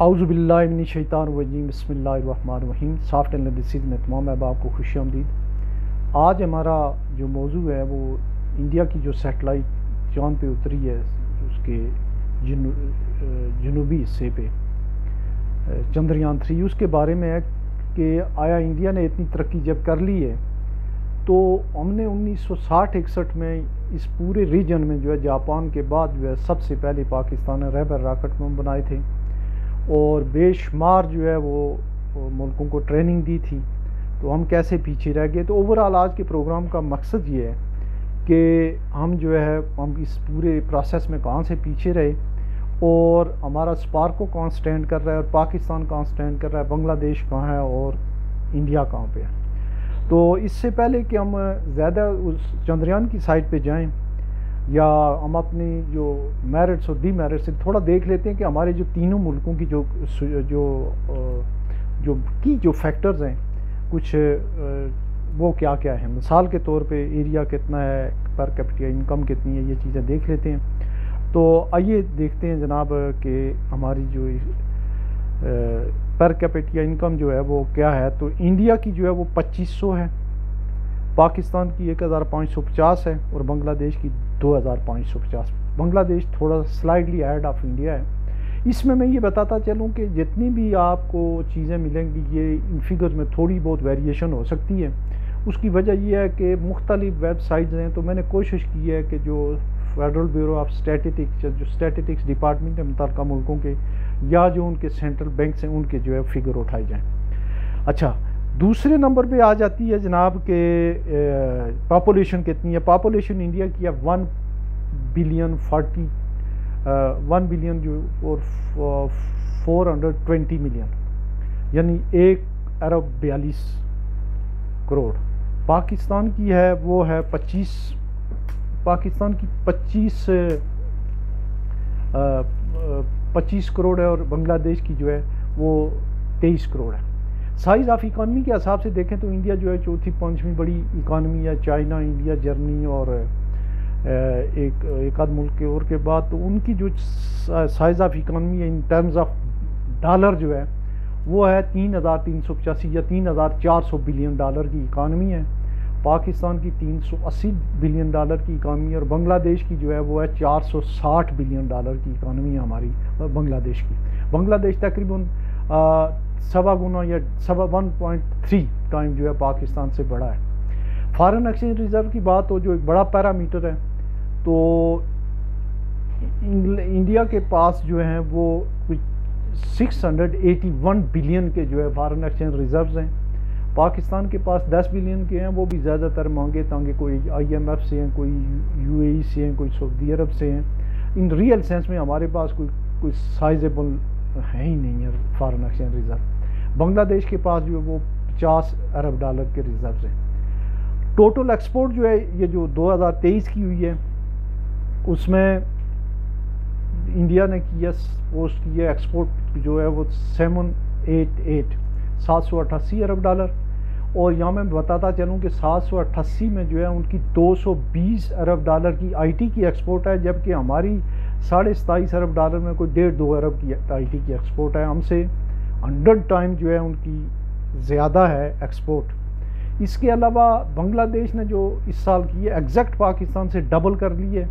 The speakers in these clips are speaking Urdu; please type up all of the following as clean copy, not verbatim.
اعوذ باللہ من الشیطان الرجیم، بسم اللہ الرحمن الرحیم۔ سافٹ اینڈ ڈسیز میں تمام احباب کو خوش آمدید۔ آج ہمارا جو موضوع ہے وہ انڈیا کی جو سیٹلائٹ چاند پہ اتری ہے اس کے جنوبی حصے پہ، چندریان 3، اس کے بارے میں ہے کہ آیا انڈیا نے اتنی ترقی جب کر لی ہے تو ہم نے 1960-61 میں اس پورے ریجن میں جو ہے جاپان کے بعد جو ہے سب سے پہلے پاکستان نے ریبر راکٹ بم بنائے تھے اور بے شمار جو ہے وہ ملکوں کو ٹریننگ دی تھی، تو ہم کیسے پیچھے رہ گئے۔ تو اوورآل آج کے پروگرام کا مقصد یہ ہے کہ ہم جو ہے ہم اس پورے پروسیس میں کہاں سے پیچھے رہے اور ہمارا سپارکو کہاں سٹینڈ کر رہا ہے اور پاکستان کہاں سٹینڈ کر رہا ہے، بنگلہ دیش کہاں ہے اور انڈیا کہاں پہ ہے۔ تو اس سے پہلے کہ ہم زیادہ اس چندریان کی سائٹ پہ جائیں یا ہم اپنی جو میرٹس اور ڈی میرٹس سے تھوڑا دیکھ لیتے ہیں کہ ہمارے جو تینوں ملکوں کی جو فیکٹرز ہیں کچھ وہ کیا کیا ہیں۔ مثال کے طور پہ ایریا کتنا ہے، پر کیپٹا انکم کتنی ہے، یہ چیزیں دیکھ لیتے ہیں۔ تو آئیے دیکھتے ہیں جناب کہ ہماری جو پر کیپٹا انکم جو ہے وہ کیا ہے۔ تو انڈیا کی جو ہے وہ 2500 ہے، پاکستان کی 1550 ہے اور بنگلہ دیش کی 2550۔ بنگلہ دیش تھوڑا سلائڈلی ایڈ آف انڈیا ہے۔ اس میں یہ بتاتا چلوں کہ جتنی بھی آپ کو چیزیں ملیں گی یہ ان فگرز میں تھوڑی بہت ویریشن ہو سکتی ہے۔ اس کی وجہ یہ ہے کہ مختلف ویب سائٹس ہیں، تو میں نے کوشش کی ہے کہ جو فیڈرل بیورو آف اسٹیٹسٹکس جو اسٹیٹسٹکس ڈپارٹمنٹ ہے متعلقہ ملکوں کے یا جو ان کے سینٹرل بینکس ہیں ان کے جو ہے فگر اٹھائے جائیں۔ اچھا، دوسرے نمبر پہ آ جاتی ہے جناب کہ پاپولیشن کتنی ہے۔ پاپولیشن انڈیا کی ہے 1 بلین جو 420 ملین، یعنی 1 ارب 42 کروڑ۔ پاکستان کی ہے وہ ہے 25 کروڑ ہے اور بنگلہ دیش کی جو ہے وہ 23 کروڑ ہے۔ سائز آف اکانومی کے حساب سے دیکھیں تو انڈیا جو ہے چوتھی پانچویں بڑی اکانومی ہے، چائنا، انڈیا، جرمنی اور ایک آدھ ملک کے اور کے بعد۔ تو ان کی جو سائز آف اکانومی ہے ان ٹرمز آف ڈالر جو ہے وہ ہے 3385 یا 3400 بلین ڈالر کی اکانومی ہے۔ پاکستان کی 380 بلین ڈالر کی اکانومی ہے اور بنگلہ دیش کی جو ہے وہ ہے 460 بلین ڈالر کی اکانومی ہے ہماری بنگلہ دیش کی۔ بنگلہ دیش تقریباً 1.25 گنا یا 1.3 ٹائم جو ہے پاکستان سے بڑا ہے۔ فارن ایکسچینج ریزرو کی بات ہو جو ایک بڑا پیرامیٹر ہے، تو انڈیا کے پاس جو ہیں وہ 681 بلین کے جو ہے فارن ایکسچینج ریزروز ہیں۔ پاکستان کے پاس 10 بلین کے ہیں، وہ بھی زیادہ تر مانگے تانگے کوئی IMF سے ہیں، کوئی UAE سے ہیں، کوئی سعودی عرب سے ہیں۔ ان ریئل سینس میں ہمارے پاس کوئی سائزیبل ہے ہی نہیں ہے فارن ایکسچینج ریزرو۔ بنگلہ دیش کے پاس جو ہے وہ 50 ارب ڈالر کے ریزروز ہیں۔ ٹوٹل ایکسپورٹ جو ہے یہ جو 2023 کی ہوئی ہے اس میں انڈیا نے پوسٹ کی ہے ایکسپورٹ جو ہے وہ 788 ارب ڈالر، اور یہاں میں بتاتا چلوں کہ 788 میں جو ہے ان کی 220 ارب ڈالر کی IT کی ایکسپورٹ ہے، جبکہ ہماری 27.5 ارب ڈالر میں کوئی 1.5-2 ارب کی IT کی ایکسپورٹ ہے۔ ہم سے 100 ٹائم جو ہے ان کی زیادہ ہے ایکسپورٹ۔ اس کے علاوہ بنگلہ دیش نے جو اس سال کی ہے ایگزیکٹ پاکستان سے ڈبل کر لی ہے،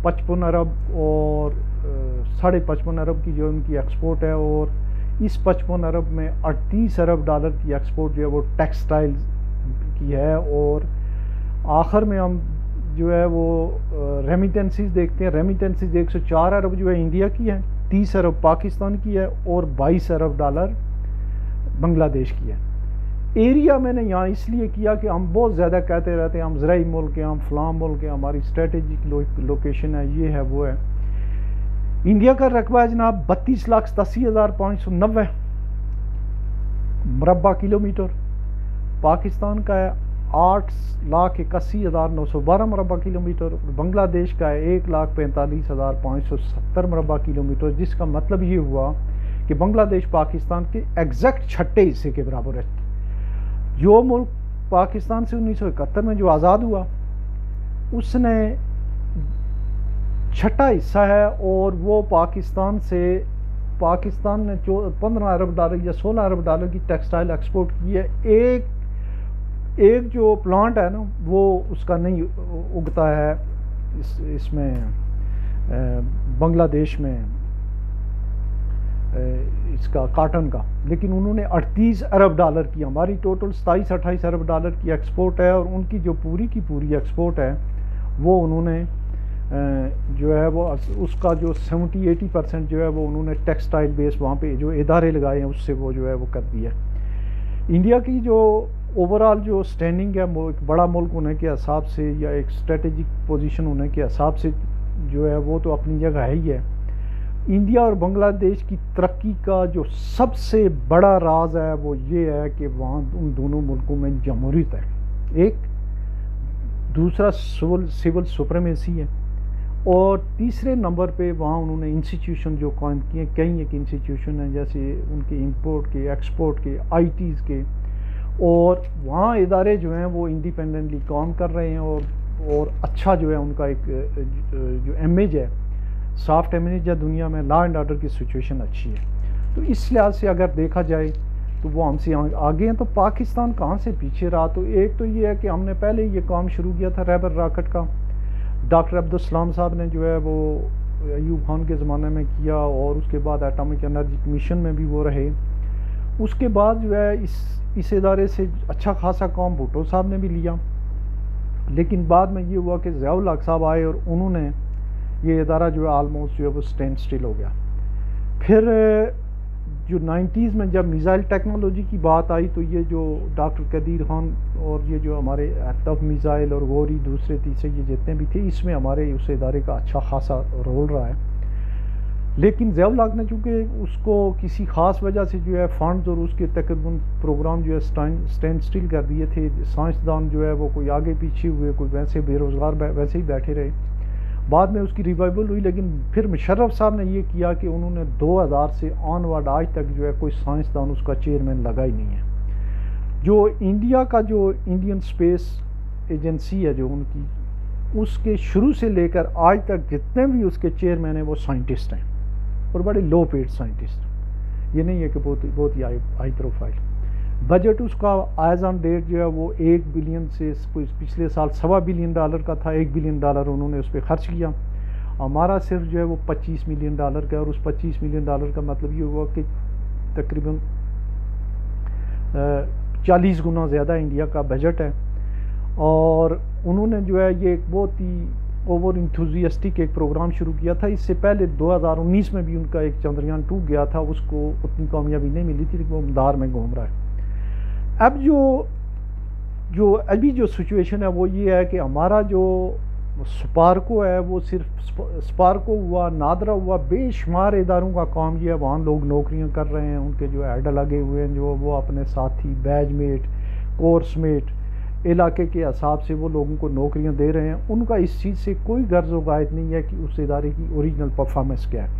55 ارب اور 55.5 ارب کی جو ان کی ایکسپورٹ ہے، اور اس 55 ارب میں 38 ارب ڈالر کی ایکسپورٹ جو ہے وہ ٹیکسٹائل کی ہے۔ اور آخر میں ہم جو ہے وہ ریمیٹنسز دیکھتے ہیں۔ ریمیٹنسز 104 ارب جو ہے انڈیا کی ہے، 30 ارب پاکستان کی ہے اور 22 ارب ڈالر بنگلہ دیش کی ہے۔ ایریا میں نے یہاں اس لیے کیا کہ ہم بہت زیادہ کہتے رہتے ہیں ہم زرعی ملک ہیں، ہم فلاں ملک ہیں، ہماری اسٹریٹجک لوکیشن ہے، یہ ہے وہ ہے۔ انڈیا کا رقبہ ہے جناب 32,87,590 مربع کلومیٹر۔ پاکستان کا ہے 8,81,912 مربع کلومیٹر۔ بنگلہ دیش کا ہے 1,45,570 مربع کلومیٹر، جس کا مطلب یہ ہوا کہ بنگلہ دیش پاکستان کے ایگزیکٹ چھٹے حصے کے برابر ہے۔ جو ملک پاکستان سے 1971 میں جو آزاد ہوا اس نے چھٹا حصہ ہے اور وہ پاکستان سے پاکستان نے 15 ارب ڈالر یا 16 ارب ڈالر کی ٹیکسٹائل ایکسپورٹ کی ہے. ایک جو پلانٹ ہے نا وہ اس کا نہیں اگتا ہے اس میں بنگلہ دیش میں اس کا کاٹن کا, لیکن انہوں نے 38 ارب ڈالر کی, ہماری ٹوٹل 27-28 ارب ڈالر کی ایکسپورٹ ہے, اور ان کی جو پوری کی پوری ایکسپورٹ ہے وہ انہوں نے جو ہے وہ اس کا جو 70-80% جو ہے وہ انہوں نے ٹیکسٹائل بیس وہاں پہ جو ادارے لگائے ہیں اس سے وہ جو ہے وہ کر دیا. انڈیا کی جو اوور آل جو سٹینڈنگ ہے ایک بڑا ملک ہونے کے حساب سے یا ایک اسٹریٹجک پوزیشن ہونے کے حساب سے جو ہے وہ تو اپنی جگہ ہے ہی ہے. انڈیا اور بنگلہ دیش کی ترقی کا جو سب سے بڑا راز ہے وہ یہ ہے کہ وہاں ان دونوں ملکوں میں جمہوریت ہے, ایک دوسرا سول سپریمیسی ہے, اور تیسرے نمبر پہ وہاں انہوں نے انسٹیٹیوشن جو قائم کیے ہیں, کئی ایک انسٹیٹیوشن ہیں جیسے ان کے امپورٹ کے, ایکسپورٹ کے, آئی ٹیز کے, اور وہاں ادارے جو ہیں وہ انڈیپینڈنٹلی کام کر رہے ہیں, اور اچھا جو ہے ان کا ایک جو امیج ہے, سافٹ امیج ہے دنیا میں, لا اینڈ آرڈر کی سچویشن اچھی ہے. تو اس لحاظ سے اگر دیکھا جائے تو وہ ہم سے آگے ہیں. تو پاکستان کہاں سے پیچھے رہا؟ تو ایک تو یہ ہے کہ ہم نے پہلے یہ کام شروع کیا تھا ریبر راکٹ کا, ڈاکٹر عبدالسلام صاحب نے جو ہے وہ ایوب خان کے زمانے میں کیا, اور اس کے بعد ایٹامک انرجی کمیشن میں بھی وہ رہے. اس کے بعد جو ہے اس ادارے سے اچھا خاصا کام بھٹو صاحب نے بھی لیا, لیکن بعد میں یہ ہوا کہ ضیاء الحق صاحب آئے اور انہوں نے یہ ادارہ جو ہے آلموسٹ جو ہے وہ اسٹینڈ اسٹل ہو گیا. پھر جو 90s میں جب میزائل ٹیکنالوجی کی بات آئی تو یہ جو ڈاکٹر قدیر خان اور یہ جو ہمارے ٹف میزائل اور غوری دوسرے تیسرے یہ جتنے بھی تھے, اس میں ہمارے اس ادارے کا اچھا خاصا رول رہا ہے. لیکن ضیاء الحق نے چونکہ اس کو کسی خاص وجہ سے جو ہے فنڈز اور اس کے تقریباً پروگرام جو ہے اسٹینڈ اسٹل کر دیے تھے, سائنسدان جو ہے وہ کوئی آگے پیچھے ہوئے, کوئی ویسے بے روزگار ویسے ہی بیٹھے رہے. بعد میں اس کی ریوائول ہوئی, لیکن پھر مشرف صاحب نے یہ کیا کہ انہوں نے 2000 سے آن ورڈ آج تک جو ہے کوئی سائنسدان اس کا چیئرمین لگا ہی نہیں ہے. جو انڈیا کا جو انڈین اسپیس ایجنسی ہے جو ان کی, اس کے شروع سے لے کر آج تک جتنے بھی اس کے چیئرمین ہیں وہ سائنٹسٹ ہیں, اور بڑے لو پیڈ سائنٹسٹ. یہ نہیں ہے کہ بہت ہی ہائی پروفائل. بجٹ اس کا ایز آن ڈیٹ جو ہے وہ 1 بلین سے کوئی پچھلے سال $1.25 بلین کا تھا, $1 بلین انہوں نے اس پہ خرچ کیا. ہمارا صرف جو ہے وہ $25 ملین کا ہے, اور اس $25 ملین کا مطلب یہ ہوا کہ تقریباً 40 گنا زیادہ انڈیا کا بجٹ ہے. اور انہوں نے جو ہے یہ ایک بہت ہی اوور انتھوزیسٹک ایک پروگرام شروع کیا تھا. اس سے پہلے 2019 میں بھی ان کا ایک چندریان 2 گیا تھا, اس کو اتنی کامیابی نہیں ملی تھی, لیکن وہ مدار میں گھوم رہا ہے. اب جو ابھی جو سچویشن ہے وہ یہ ہے کہ ہمارا جو سپارکو ہے وہ صرف سپارکو ہوا, نادرا ہوا, بے شمار اداروں کا کام یہ ہے, وہاں لوگ نوکریاں کر رہے ہیں, ان کے جو ایڈ لگے ہوئے ہیں, جو وہ اپنے ساتھی, بیچ میٹ, کورس میٹ, علاقے کے حساب سے وہ لوگوں کو نوکریاں دے رہے ہیں. ان کا اس چیز سے کوئی غرض و غائط نہیں ہے کہ اس ادارے کی اوریجنل پرفارمنس کیا ہے.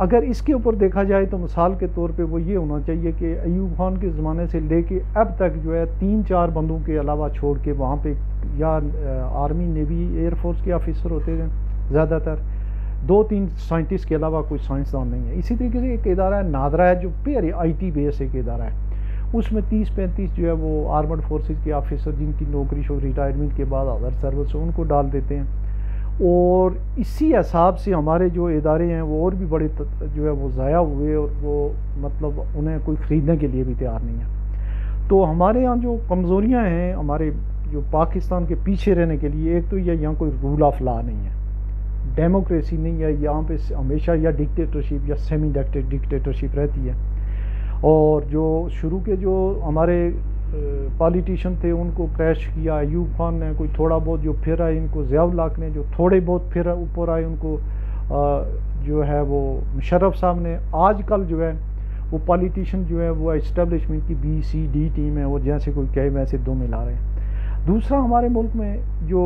اگر اس کے اوپر دیکھا جائے تو مثال کے طور پہ وہ یہ ہونا چاہیے کہ ایوب خان کے زمانے سے لے کے اب تک جو ہے 3-4 بندوں کے علاوہ چھوڑ کے وہاں پہ یا آرمی نیوی ایئر فورس کے آفیسر ہوتے ہیں زیادہ تر, 2-3 سائنٹسٹ کے علاوہ کوئی سائنسدان نہیں ہے. اسی طریقے سے ایک ادارہ ہے نادرا ہے جو پیاری آئی ٹی بیس ایک ادارہ ہے, اس میں 30-35 جو ہے وہ آرمڈ فورسز کے آفیسر جن کی نوکری ریٹائرمنٹ کے بعد ادر سروس ان کو ڈال دیتے ہیں. اور اسی حساب سے ہمارے جو ادارے ہیں وہ اور بھی بڑے جو ہے وہ ضائع ہوئے, اور وہ مطلب انہیں کوئی خریدنے کے لیے بھی تیار نہیں ہے. تو ہمارے یہاں جو کمزوریاں ہیں ہمارے جو پاکستان کے پیچھے رہنے کے لیے, ایک تو یہ یہاں کوئی رول آف لا نہیں ہے, ڈیموکریسی نہیں ہے, یہاں پہ ہمیشہ یا ڈکٹیٹرشپ یا سیمی ڈکٹیٹرشپ رہتی ہے. اور جو شروع کے جو ہمارے پالیٹیشین تھے ان کو کریش کیا ایوب خان نے, کوئی تھوڑا بہت جو پھر آئے ان کو ضیاء الحق نے, جو تھوڑے بہت پھر اوپر آئے ان کو جو ہے وہ مشرف صاحب نے. آج کل جو ہے وہ پالیٹیشین جو ہے وہ اسٹیبلشمنٹ کی BCD ٹیم ہے, وہ جیسے کوئی کہے ویسے دو ملا رہے ہیں. دوسرا ہمارے ملک میں جو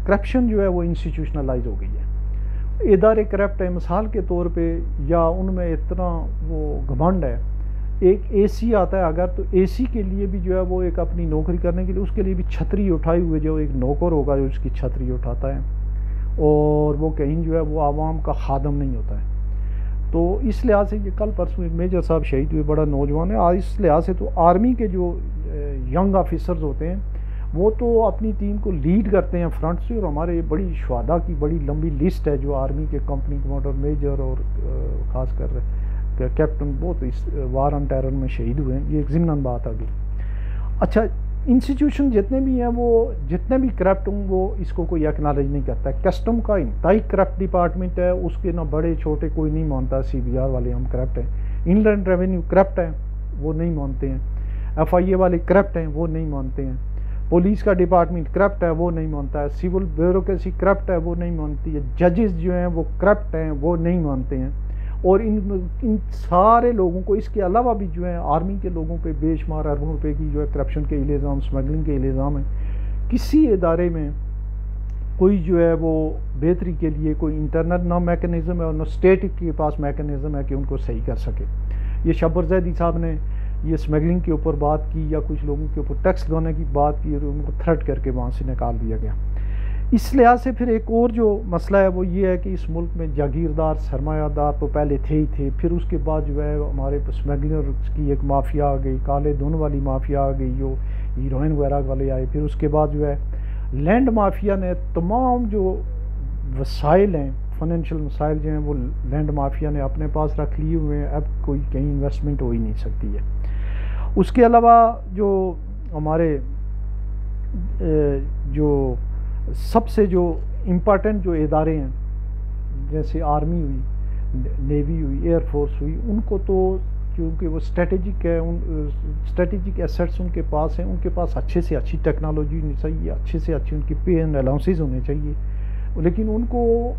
کرپشن جو ہے وہ انسٹیٹیوشنلائز ہو گئی ہے, ادارے کرپٹ ہیں. مثال کے طور پہ یا ان میں اتنا وہ گھمنڈ ہے, ایک AC آتا ہے اگر تو AC کے لیے بھی جو ہے وہ ایک اپنی نوکری کرنے کے لیے اس کے لیے بھی چھتری اٹھائی ہوئے جو ایک نوکر ہوگا جو اس کی چھتری اٹھاتا ہے, اور وہ کہیں جو ہے وہ عوام کا خادم نہیں ہوتا ہے. تو اس لحاظ سے یہ کل پرسوں ایک میجر صاحب شہید ہوئے، بڑا نوجوان ہے. آج اس لحاظ سے تو آرمی کے جو ینگ آفیسرز ہوتے ہیں وہ تو اپنی ٹیم کو لیڈ کرتے ہیں فرنٹ سے، اور ہمارے بڑی شہداء کی بڑی لمبی لسٹ ہے جو آرمی کے کمپنی کمانڈر، میجر اور خاص کر کیپٹن بہت اس وار آن ٹیرر میں شہید ہوئے ہیں. یہ ایک ضمن بات آ گئی. اچھا، انسٹیٹیوشن جتنے بھی ہیں وہ جتنے بھی کرپٹ ہوں وہ اس کو کوئی ایکنالج نہیں کرتا ہے. کسٹم کا انتہائی کرپٹ ڈپارٹمنٹ ہے، اس کے نہ بڑے چھوٹے کوئی نہیں مانتا. سی بی آر والے ہم کرپٹ ہیں، انلینڈ ریونیو کرپٹ ہے وہ نہیں مانتے ہیں، ایف آئی اے والے کرپٹ ہیں وہ نہیں مانتے ہیں، پولیس کا ڈپارٹمنٹ کرپٹ ہے وہ نہیں مانتا ہے، سول بیوروکریسی کرپٹ ہے وہ نہیں مانتی ہے، ججز جو ہیں وہ کرپٹ ہیں وہ نہیں مانتے ہیں. اور ان سارے لوگوں کو اس کے علاوہ بھی جو ہے آرمی کے لوگوں پہ بے شمار اربوں روپے کی جو ہے کرپشن کے الزام، اسمگلنگ کے الزام ہیں. کسی ادارے میں کوئی جو ہے وہ بہتری کے لیے کوئی انٹرنل نہ میکنزم ہے اور نہ اسٹیٹ کے پاس میکنزم ہے کہ ان کو صحیح کر سکے. یہ شبر زیدی صاحب نے یہ اسمگلنگ کے اوپر بات کی یا کچھ لوگوں کے اوپر ٹیکس لگانے کی بات کی اور ان کو تھریٹ کر کے وہاں سے نکال دیا گیا. اس لحاظ سے پھر ایک اور جو مسئلہ ہے وہ یہ ہے کہ اس ملک میں جاگیردار سرمایہ دار تو پہلے تھے ہی تھے، پھر اس کے بعد جو ہے ہمارے اسمگلر کی ایک مافیا آ گئی، کالے دھن والی مافیا آ گئی جو ہیروئن وغیرہ والے آئے. پھر اس کے بعد جو ہے لینڈ مافیا نے تمام جو وسائل ہیں، فائنینشیل مسائل جو ہیں وہ لینڈ مافیا نے اپنے پاس رکھ لیے ہوئے ہیں. اب کوئی کہیں انویسٹمنٹ ہو ہی نہیں سکتی ہے. اس کے علاوہ جو ہمارے جو سب سے جو امپارٹنٹ جو ادارے ہیں جیسے آرمی ہوئی، نیوی ہوئی، ایئر فورس ہوئی، ان کو تو کیونکہ وہ اسٹریٹجک ہے، اسٹریٹجک ایسٹس ان کے پاس ہیں، ان کے پاس اچھے سے اچھی ٹیکنالوجی ہونی چاہیے، اچھے سے اچھی ان کی پے اینڈ الاؤنسز ہونے چاہیے. لیکن ان کو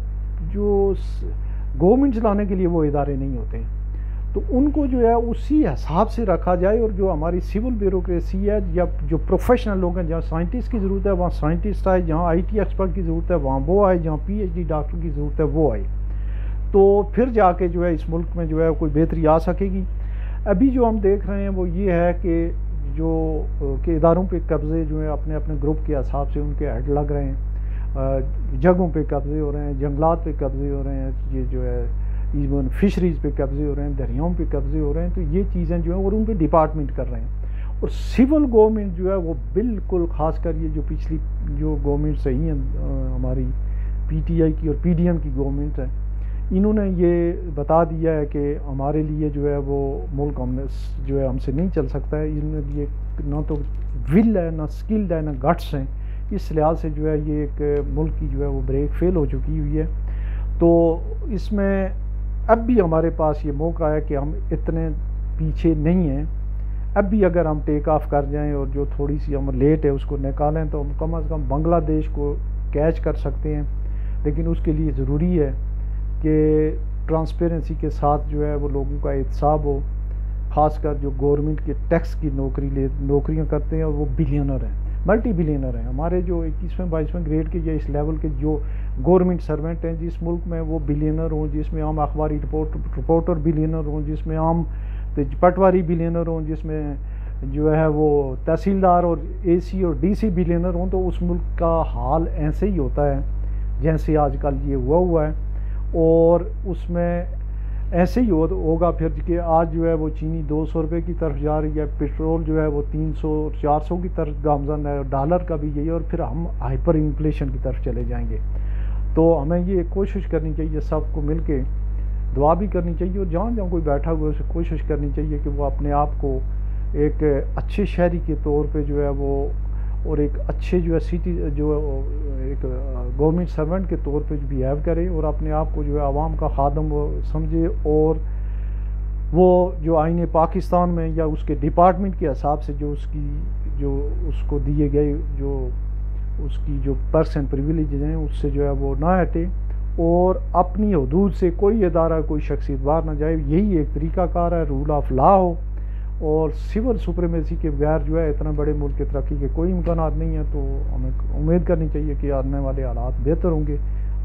جو گورنمنٹ چلانے کے لیے وہ ادارے نہیں ہوتے ہیں، تو ان کو جو ہے اسی حساب سے رکھا جائے. اور جو ہماری سول بیوروکریسی ہے یا جو پروفیشنل لوگ ہیں، جہاں سائنٹسٹ کی ضرورت ہے وہاں سائنٹسٹ آئے، جہاں آئی ٹی ایکسپرٹ کی ضرورت ہے وہاں وہ آئے، جہاں پی ایچ ڈی ڈاکٹر کی ضرورت ہے وہ آئے. تو پھر جا کے جو ہے اس ملک میں جو ہے کوئی بہتری آ سکے گی. ابھی جو ہم دیکھ رہے ہیں وہ یہ ہے کہ جو کہ اداروں پہ قبضے جو ہیں اپنے اپنے گروپ کے حساب سے ان کے ہیڈ لگ رہے ہیں، جگہوں پہ قبضے ہو رہے ہیں، جنگلات پہ قبضے ہو رہے ہیں، یہ جو ہے ایون فشریز پہ قبضے ہو رہے ہیں، دریاؤں پہ قبضے ہو رہے ہیں. تو یہ چیزیں جو ہیں اور ان پہ ڈپارٹمنٹ کر رہے ہیں. اور سول گورنمنٹ جو ہے وہ بالکل خاص کر یہ جو پچھلی جو گورنمنٹ صحیح ہیں ہماری پی ٹی آئی کی اور پی ڈی ایم کی گورنمنٹ ہے، انہوں نے یہ بتا دیا ہے کہ ہمارے لیے جو ہے وہ ملک ہم نے جو ہے ہم سے نہیں چل سکتا ہے. ان میں یہ نہ تو ول ہے، نہ اسکلڈ ہے، نہ گٹس ہیں. اس لحاظ سے جو ہے یہ ایک ملک کی جو ہے وہ بریک فیل ہو چکی ہوئی ہے. تو اس میں اب بھی ہمارے پاس یہ موقع ہے کہ ہم اتنے پیچھے نہیں ہیں. اب بھی اگر ہم ٹیک آف کر جائیں اور جو تھوڑی سی ہم لیٹ ہے اس کو نکالیں تو ہم کم از کم بنگلہ دیش کو کیچ کر سکتے ہیں. لیکن اس کے لیے ضروری ہے کہ ٹرانسپیرنسی کے ساتھ جو ہے وہ لوگوں کا احتساب ہو، خاص کر جو گورنمنٹ کے ٹیکس کی نوکریاں کرتے ہیں اور وہ بلینر ہیں، ملٹی بلینر ہیں. ہمارے جو 21ویں 22ویں گریڈ کے یا اس لیول کے جو گورنمنٹ سرونٹ ہیں جس ملک میں وہ بلینر ہوں، جس میں عام اخباری رپورٹر بلینر ہوں، جس میں عام پٹواری بلینر ہوں، جس میں جو ہے وہ تحصیلدار اور اے سی اور ڈی سی بلینر ہوں، تو اس ملک کا حال ایسے ہی ہوتا ہے جیسے آج کل یہ ہوا ہے. اور اس میں ایسے ہی ہوگا پھر کہ آج جو ہے وہ چینی 200 روپے کی طرف جا رہی ہے، پیٹرول جو ہے وہ 300 400 کی طرف گامزن ہے، اور ڈالر کا بھی یہی، اور پھر ہم ہائپر انفلیشن کی طرف چلے جائیں گے. تو ہمیں یہ کوشش کرنی چاہیے سب کو مل کے، دعا بھی کرنی چاہیے، اور جہاں جہاں کوئی بیٹھا ہوا ہے اسے کوشش کرنی چاہیے کہ وہ اپنے آپ کو ایک اچھے شہری کے طور پہ جو ہے وہ، اور ایک اچھے جو ہے سٹی جو ایک گورنمنٹ سرونٹ کے طور پہ بیہیو کرے، اور اپنے آپ کو جو ہے عوام کا خادم وہ سمجھے. اور وہ جو آئین پاکستان میں یا اس کے ڈپارٹمنٹ کے حساب سے جو اس کو دیے گئے جو اس کی جو پرس اینڈ پریویلیجز ہیں اس سے جو ہے وہ نہ ہٹے، اور اپنی حدود سے کوئی ادارہ کوئی شخصیت باہر نہ جائے. یہی ایک طریقہ کار ہے، رول آف لا ہو، اور سول سپریمیسی کے بغیر جو ہے اتنا بڑے ملک کی ترقی کے کوئی امکانات نہیں ہیں. تو ہمیں امید کرنی چاہیے کہ آنے والے حالات بہتر ہوں گے.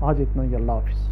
آج اتنا ہی، اللہ حافظ.